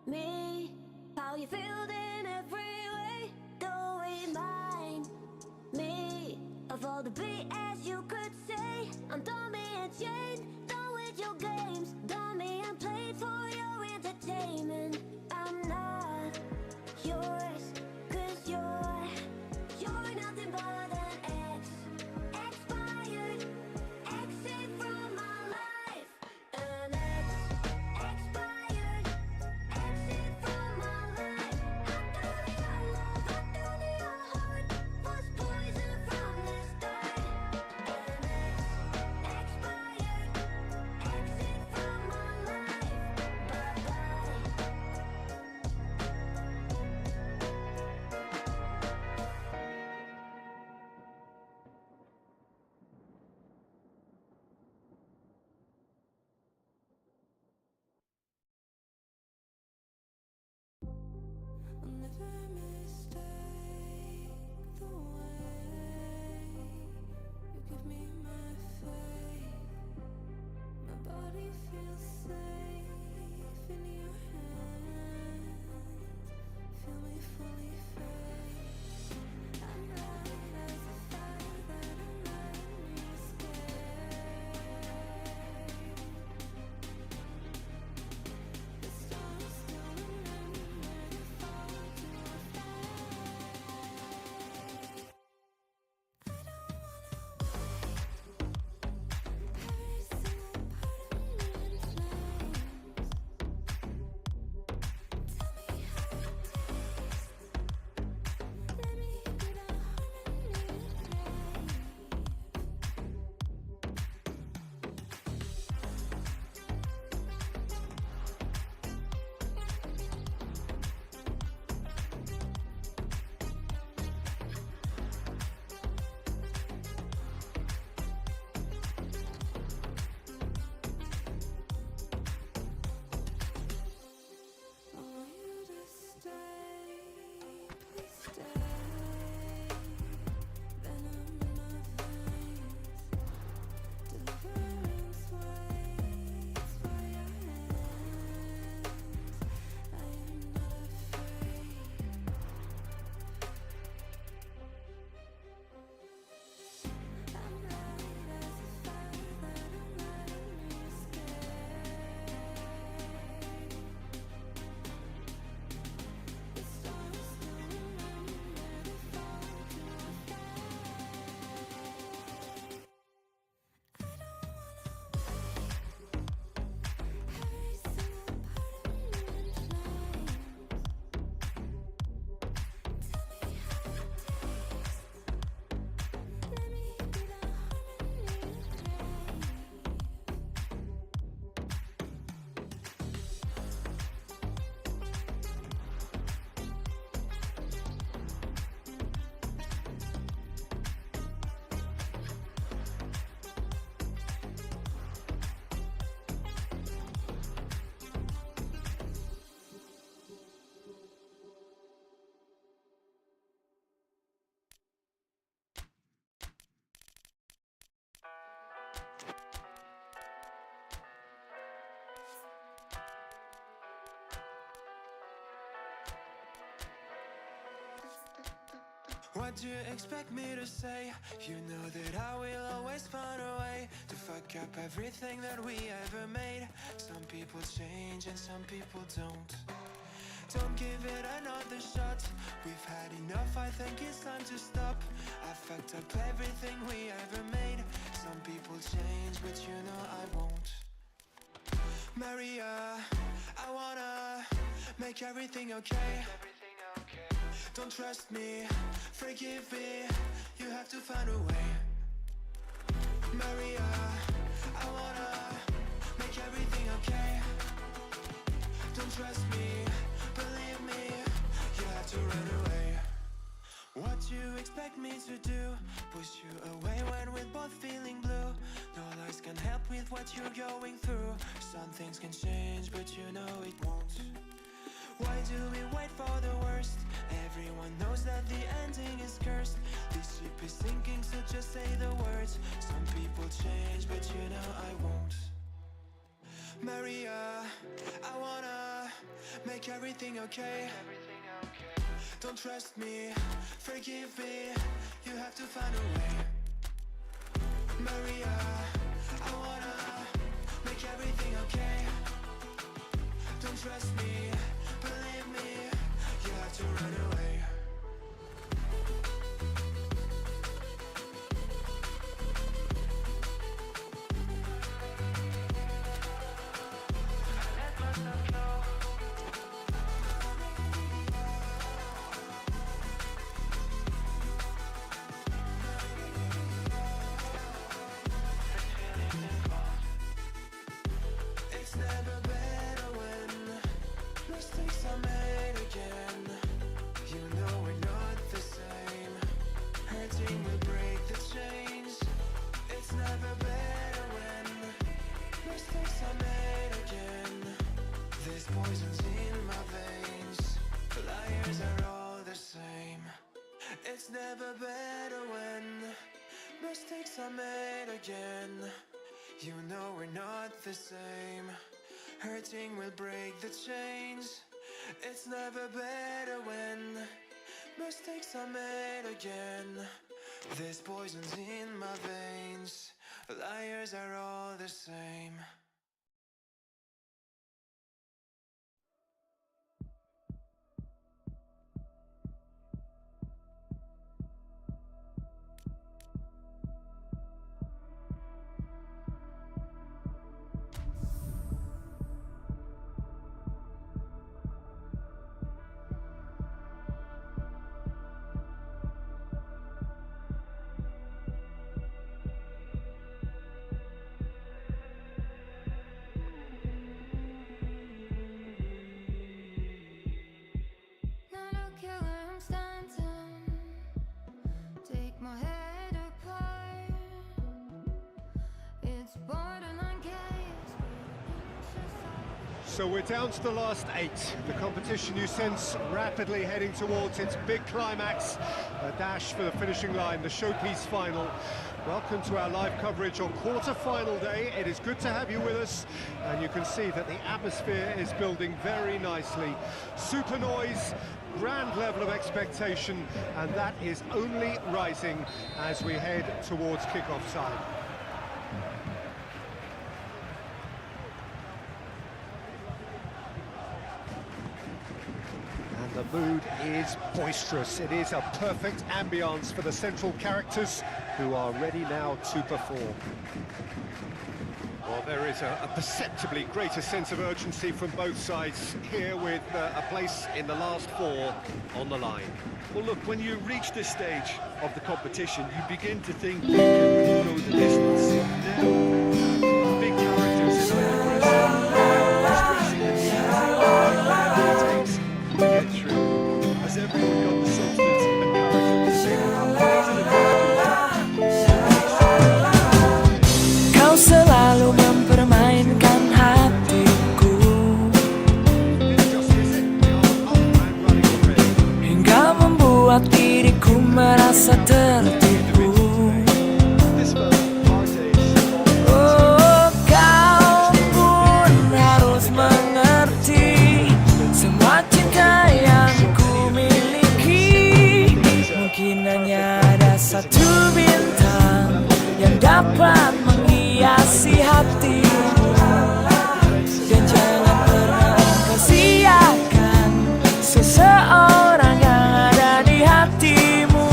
me how you feel in every way. Don't remind me of all the BS you could say. I'm done being chained, done with your games, done being played for your entertainment. I'm not yours, 'cause you're nothing but an expired exit from my life. An expired exit from my life. I thought your love, I thought your heart was poison from the start. An expired exit from my life. Bye-bye. I'll never mistake the way you give me my faith. My body feels safe in your hands. Feel me fully fade. I'm light as a fire that I'm letting you escape. The stars still remember to fall to our fate. I don't wanna wait. Every single part of me in flames. Tell me how it tastes. Let me be the harmony you crave. I want you to stay, please stay. Venom in my veins, deliverance waits for your hands. I am not afraid. I'm light as a fire that I'm letting you escape. The stars still remember to fall to our fate. I don't wanna wait. Every single part of me in flames. Tell me how it tastes. Let me be the harmony you crave. What do you expect me to say? You know that I will always find a way to fuck up everything that we ever made. Some people change and some people don't. Don't give it another shot. We've had enough, I think it's time to stop. I fucked up everything we ever made. Some people change, but you know I won't. Maria, I wanna make everything okay. Don't trust me, forgive me, you have to find a way. Maria, I wanna make everything okay. Don't trust me, believe me, you have to run away. What you expect me to do? Push you away when we're both feeling blue. No lies can help with what you're going through. Some things can change, but you know it won't. Why do we wait for the worst? Everyone knows that the ending is cursed. This ship is sinking, so just say the words. Some people change, but you know I won't. Maria, I wanna make everything okay. Don't trust me, forgive me, you have to find a way. Maria, I wanna make everything okay. Don't trust me, believe me, you have to run away. It's never better when mistakes are made again. You know we're not the same. Hurting will break the chains. It's never better when mistakes are made again. There's poisons in my veins. The liars are all the same. It's never better when mistakes are made again. You know we're not the same. Hurting will break the chains. It's never better when mistakes are made again. There's poisons in my veins. Liars are all the same. Now look at where I'm standing. Take my head apart. It's borderline chaos. So we're down to the last 8. The competition, you sense, rapidly heading towards its big climax. A dash for the finishing line, the showpiece final. Welcome to our live coverage on quarter-final day. It is good to have you with us, and you can see that the atmosphere is building very nicely. Super noise, grand level of expectation, and that is only rising as we head towards kick-off time. The mood is boisterous. It is a perfect ambience for the central characters who are ready now to perform. Well, there is a perceptibly greater sense of urgency from both sides here, with a place in the last 4 on the line. Well, look, when you reach this stage of the competition, you begin to think you can go the distance. Now, the big characters in either dressing room, stressing the need it takes to get through. Has everyone got the substance and character to say Kau selalu mempermainkan hatiku hingga membuat diriku merasa tertipu. Oh, kau pun harus mengerti semua cinta yang ku miliki. Mungkin hanya ada satu bintang yang dapat menghiasi hatimu. Dan jangan pernah kau siakan seseorang yang ada di hatimu.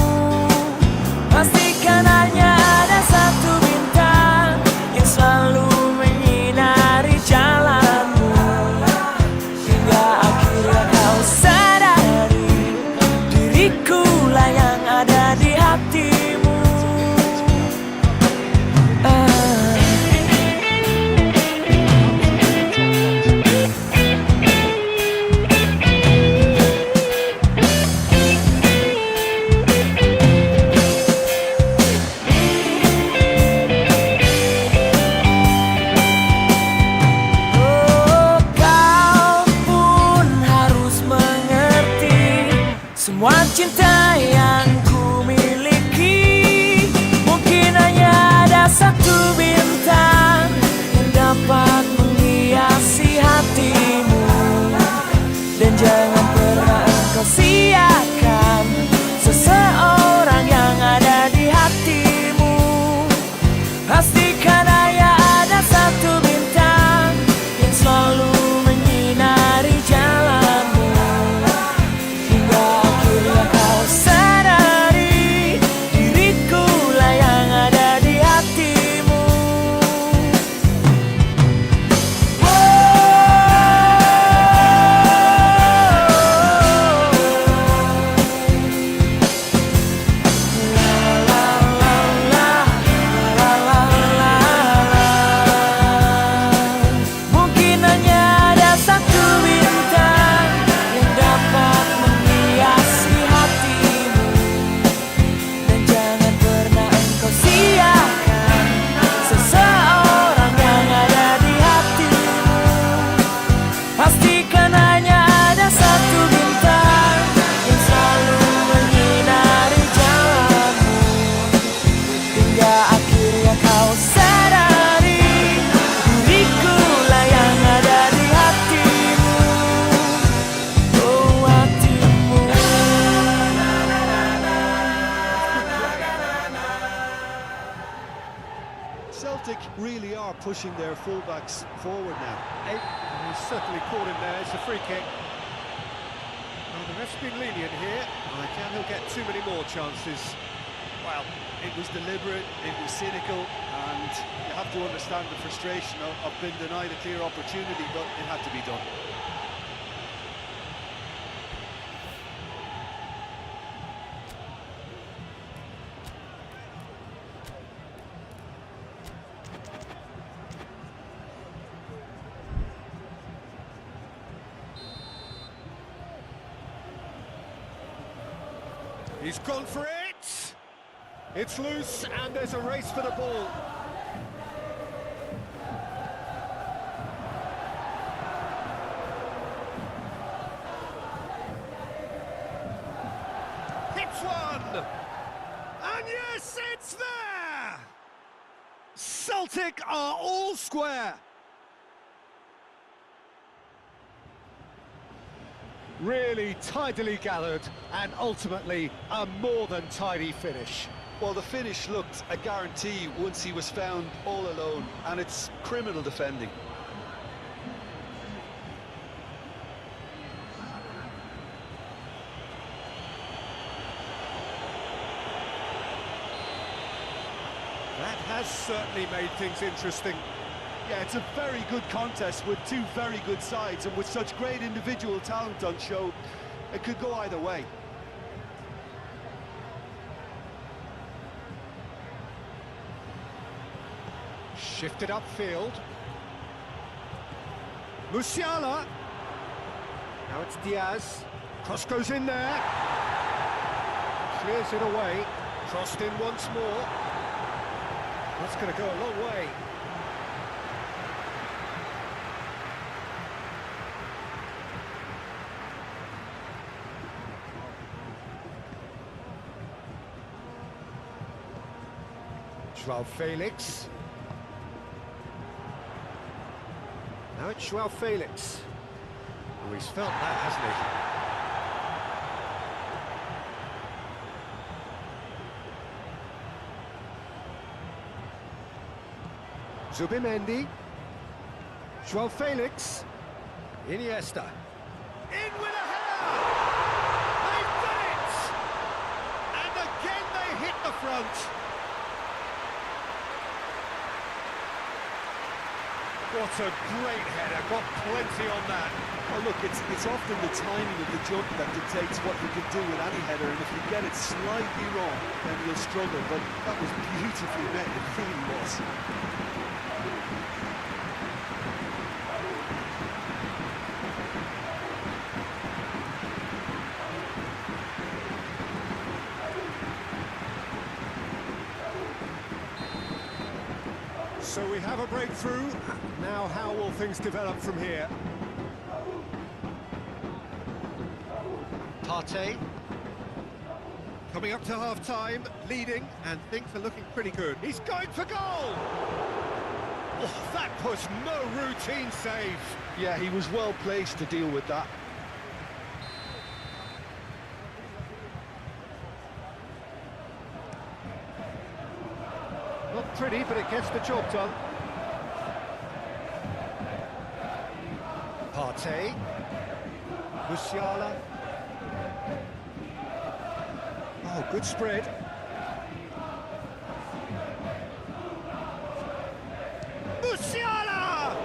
Pastikan hanya ada satu bintang yang selalu menyinari jalanmu, hingga akhirnya kau sadari dirikulah yang ada di hatimu. Oh, kau pun harus mengerti semua cinta yang ku miliki. Mungkin hanya ada satu bintang yang dapat menghiasi hatimu. jangan pernah engkau siakan seseorang yang ada di hatimu. Pastikan hanya ada satu bintang yang selalu menyinari jalanmu, hingga akhirnya kau sadari diriku lah yang ada di hatimu. Mungkin hanya ada satu bintang yang dapat menghiasi hatimu, dan jangan pernah engkau siakan seseorang yang ada di hatimu. Pastikan hanya ada satu bintang yang selalu menyinari jalanmu, hingga akhirnya kau sadari diriku lah yang ada di hatimu. Oh, hatimu. Celtic really are pushing their fullbacks forward now. And he's certainly caught him there. It's a free kick. Well, the ref's been lenient here. I doubt he'll get too many more chances. Well, it was deliberate, it was cynical, and you have to understand the frustration of being denied a clear opportunity, but it had to be done. He's gone for it! It's loose and there's a race for the ball. Hits one! And yes, it's there! Celtic are all square. Really tidily gathered and ultimately a more than tidy finish. Well, the finish looked a guarantee once he was found all alone, and it's criminal defending. That has certainly made things interesting. Yeah, it's a very good contest with two very good sides, and with such great individual talent on show, it could go either way. Shifted upfield. Musiala. Now it's Diaz. Cross goes in there. Clears it away. Crossed in once more. That's going to go a long way. Joao Felix. Now it's Joao Felix. Oh, he's felt that, hasn't he? Zubimendi. Joao Felix. Iniesta. In with a header! They've done it! And again they hit the front. What a great header, got plenty on that. Oh, look, it's often the timing of the jump that dictates what you can do with any header, and if you get it slightly wrong, then you'll struggle, but that was beautifully met, it really was. So we have a breakthrough. Now how will things develop from here? Partey. Coming up to half-time, leading, and things are looking pretty good. He's going for goal! Oh, that was no routine save. Yeah, he was well placed to deal with that. pretty, but it gets the job done. Partey. Musiala. Oh, good spread. Musiala!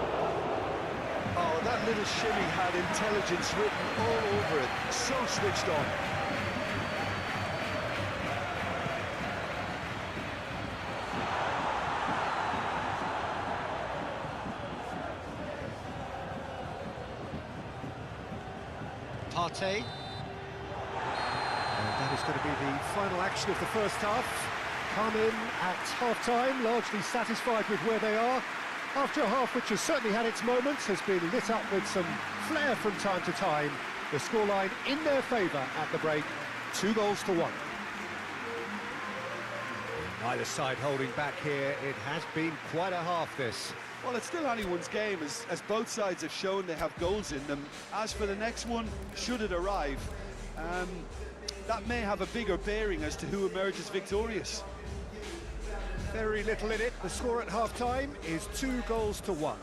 Oh, that little shimmy had intelligence written all over it. So switched on. Partey. And that is going to be the final action of the first half. Come in at half-time, largely satisfied with where they are. After a half which has certainly had its moments, has been lit up with some flair from time to time. The scoreline in their favour at the break, 2-1. Neither side holding back here. It has been quite a half, this. Well, it's still anyone's game, as both sides have shown they have goals in them. As for the next one, should it arrive, that may have a bigger bearing as to who emerges victorious. Very little in it. The score at half-time is 2-1.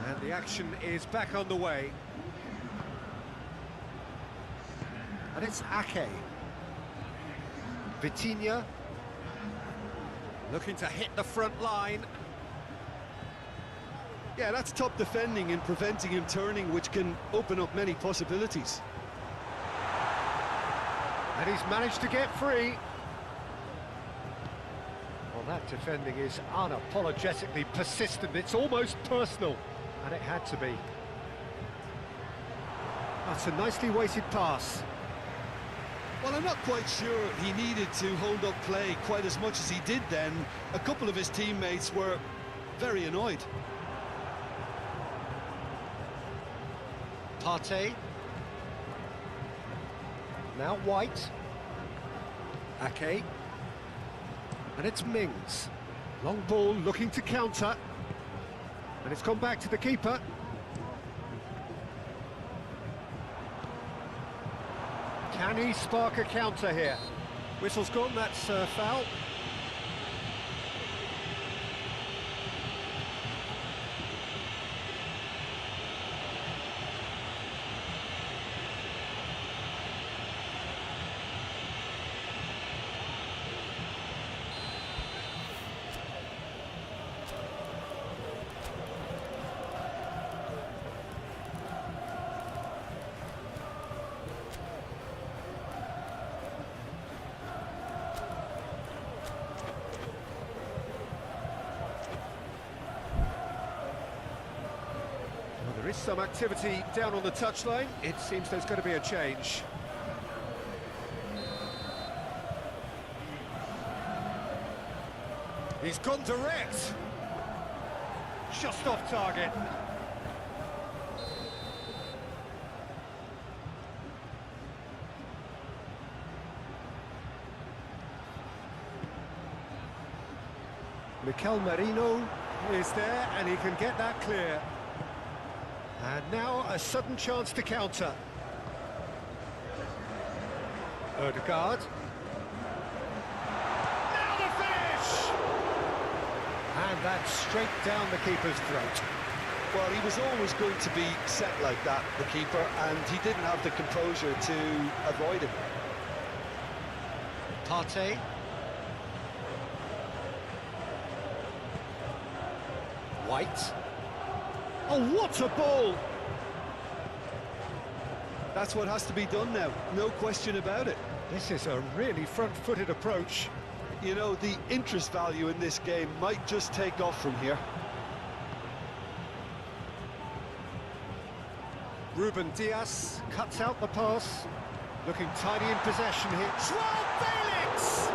And the action is back on the way. And it's Ake. Vitinha looking to hit the front line. Yeah, that's top defending and preventing him turning, which can open up many possibilities. And he's managed to get free. Well, that defending is unapologetically persistent. It's almost personal. And it had to be. That's a nicely weighted pass. Well, I'm not quite sure he needed to hold up play quite as much as he did then. A couple of his teammates were very annoyed. Partey. Now White. Ake. And it's Mings. Long ball looking to counter. And it's gone back to the keeper. Can he spark a counter here? Whistle's gone, that's foul. There is some activity down on the touchline. It seems there's going to be a change. He's gone direct. Just off target. Mikel Merino is there and he can get that clear. And now a sudden chance to counter. Ødegaard. Now the finish! And that's straight down the keeper's throat. Well, he was always going to be set like that, the keeper, and he didn't have the composure to avoid it. Partey. White. Oh, what a ball! That's what has to be done now, no question about it. This is a really front-footed approach. You know, the interest value in this game might just take off from here. Ruben Diaz cuts out the pass, looking tidy in possession here. Joao Felix!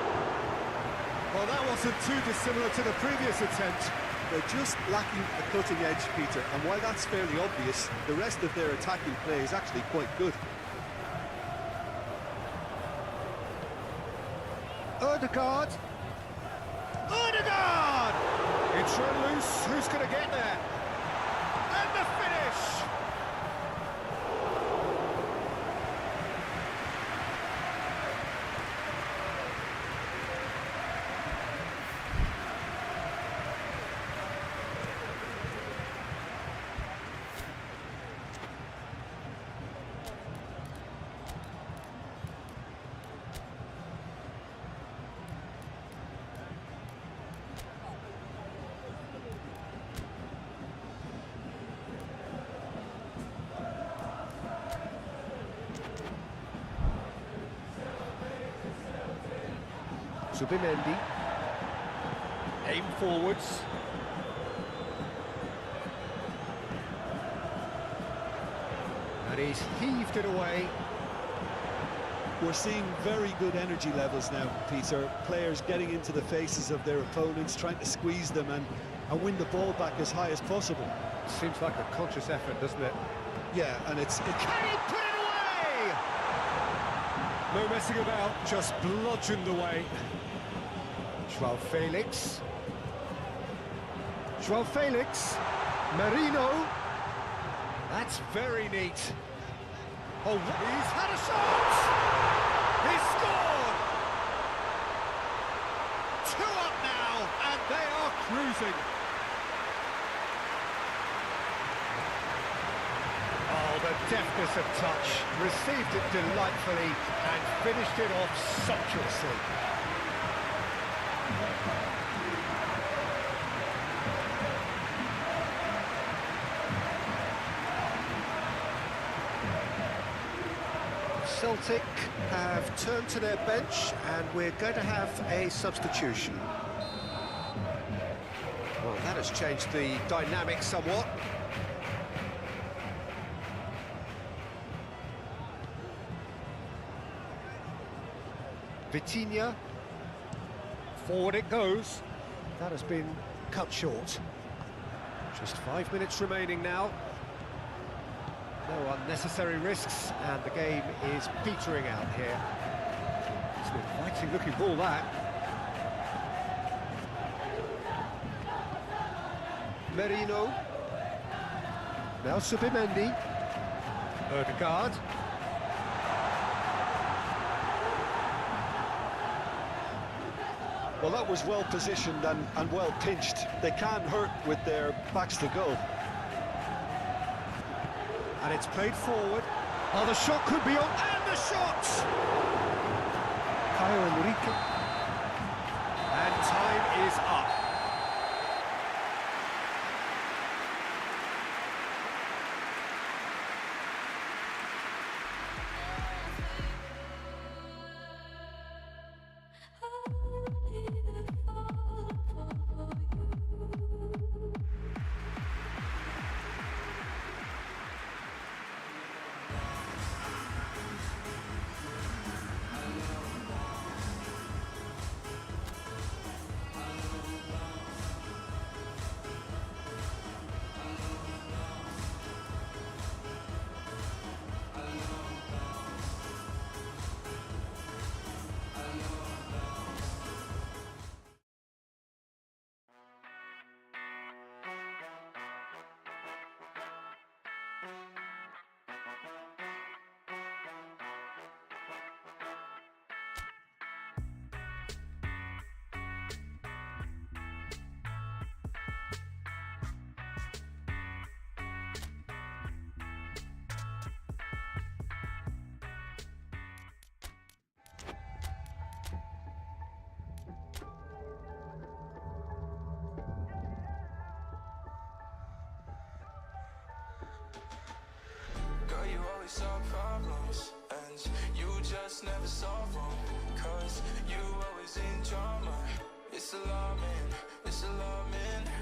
Well, that wasn't too dissimilar to the previous attempt. They're just lacking a cutting edge, Peter, and while that's fairly obvious, the rest of their attacking play is actually quite good. Ødegaard! Ødegaard! It's run loose, who's going to get there? And the finish! Subimendi, aim forwards. And he's heaved it away. We're seeing very good energy levels now, Peter. Players getting into the faces of their opponents, trying to squeeze them and win the ball back as high as possible. Seems like a conscious effort, doesn't it? Yeah, and it's... Can he put it away? No messing about, just bludgeoned away. Joao Felix. Joao Felix. Merino. That's very neat. Oh, he's had a shot! He's scored! 2 up now, and they are cruising. Oh, the deftness of touch. Received it delightfully and finished it off sumptuously. Celtic have turned to their bench and we're going to have a substitution. Well, that has changed the dynamic somewhat. Vitinha, forward it goes. That has been cut short. Just 5 minutes remaining now. No unnecessary risks, and the game is petering out here. It's an inviting looking ball, that. Merino. Now Subimendi. Ødegaard. Well, that was well positioned and well pinched. They can't hurt with their backs to goal. And it's played forward. Oh, the shot could be on, and the shot! Caio Enrique. And time is up. just never solve them. Cause you always in drama. It's alarming, it's alarming.